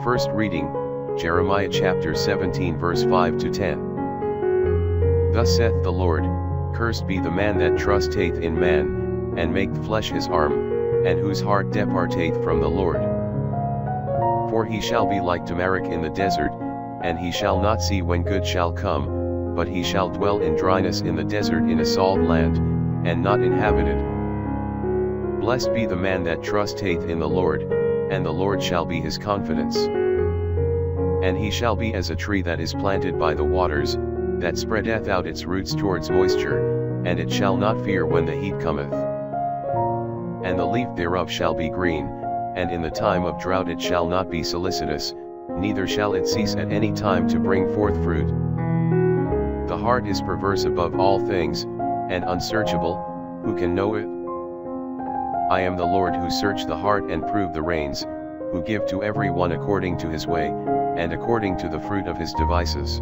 First reading, Jeremiah chapter 17 verse 5 to 10. Thus saith the Lord, Cursed be the man that trusteth in man, and maketh flesh his arm, and whose heart departeth from the Lord. For he shall be like tamaric in the desert, and he shall not see when good shall come, but he shall dwell in dryness in the desert in a salt land, and not inhabited. Blessed be the man that trusteth in the Lord, and the Lord shall be his confidence. And he shall be as a tree that is planted by the waters, that spreadeth out its roots towards moisture, and it shall not fear when the heat cometh. And the leaf thereof shall be green, and in the time of drought it shall not be solicitous, neither shall it cease at any time to bring forth fruit. The heart is perverse above all things, and unsearchable, who can know it? I am the Lord who search the heart and prove the reins, who give to every one according to his way, and according to the fruit of his devices.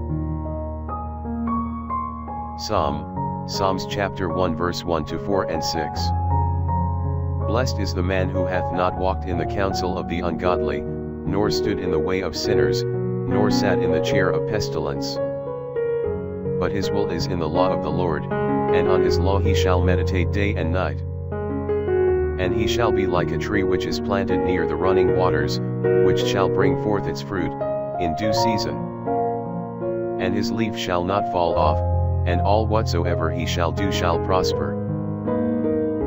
Psalms chapter 1 verse 1 to 4 and 6. Blessed is the man who hath not walked in the counsel of the ungodly, nor stood in the way of sinners, nor sat in the chair of pestilence. But his will is in the law of the Lord, and on his law he shall meditate day and night. And he shall be like a tree which is planted near the running waters, which shall bring forth its fruit in due season. And his leaf shall not fall off, and all whatsoever he shall do shall prosper.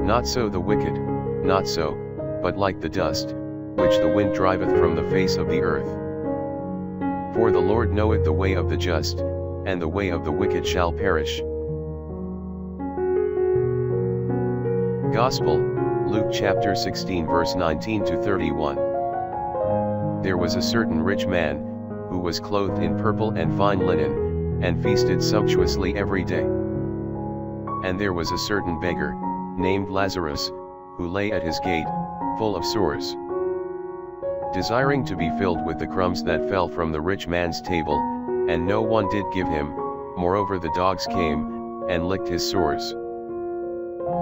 Not so the wicked, not so, but like the dust, which the wind driveth from the face of the earth. For the Lord knoweth the way of the just, and the way of the wicked shall perish. Gospel, Luke chapter 16 verse 19 to 31. There was a certain rich man, who was clothed in purple and fine linen, and feasted sumptuously every day. And there was a certain beggar, named Lazarus, who lay at his gate, full of sores, desiring to be filled with the crumbs that fell from the rich man's table, and no one did give him. Moreover the dogs came, and licked his sores.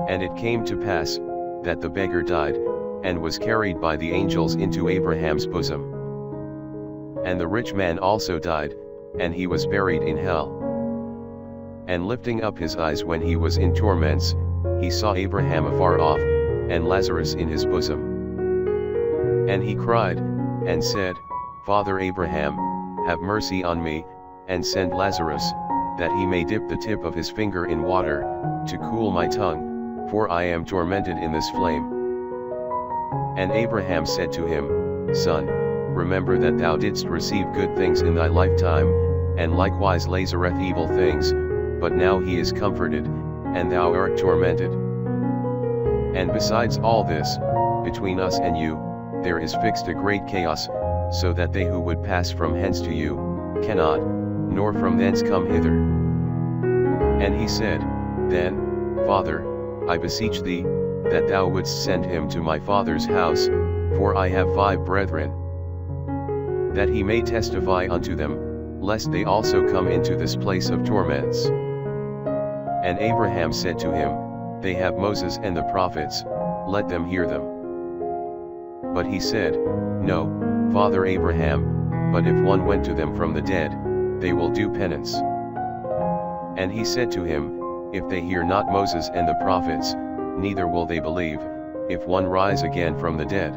And it came to pass, that the beggar died, and was carried by the angels into Abraham's bosom. And the rich man also died, and he was buried in hell. And lifting up his eyes when he was in torments, he saw Abraham afar off, and Lazarus in his bosom. And he cried, and said, Father Abraham, have mercy on me, and send Lazarus, that he may dip the tip of his finger in water, to cool my tongue, for I am tormented in this flame. And Abraham said to him, Son, remember that thou didst receive good things in thy lifetime, and likewise Lazarus evil things, but now he is comforted, and thou art tormented. And besides all this, between us and you, there is fixed a great chaos, so that they who would pass from hence to you, cannot, nor from thence come hither. And he said, Then, Father, I beseech thee, that thou wouldst send him to my father's house, for I have 5 brethren, that he may testify unto them, lest they also come into this place of torments. And Abraham said to him, They have Moses and the prophets, let them hear them. But he said, No, Father Abraham, but if one went to them from the dead, they will do penance. And he said to him, If they hear not Moses and the prophets, neither will they believe, if one rise again from the dead.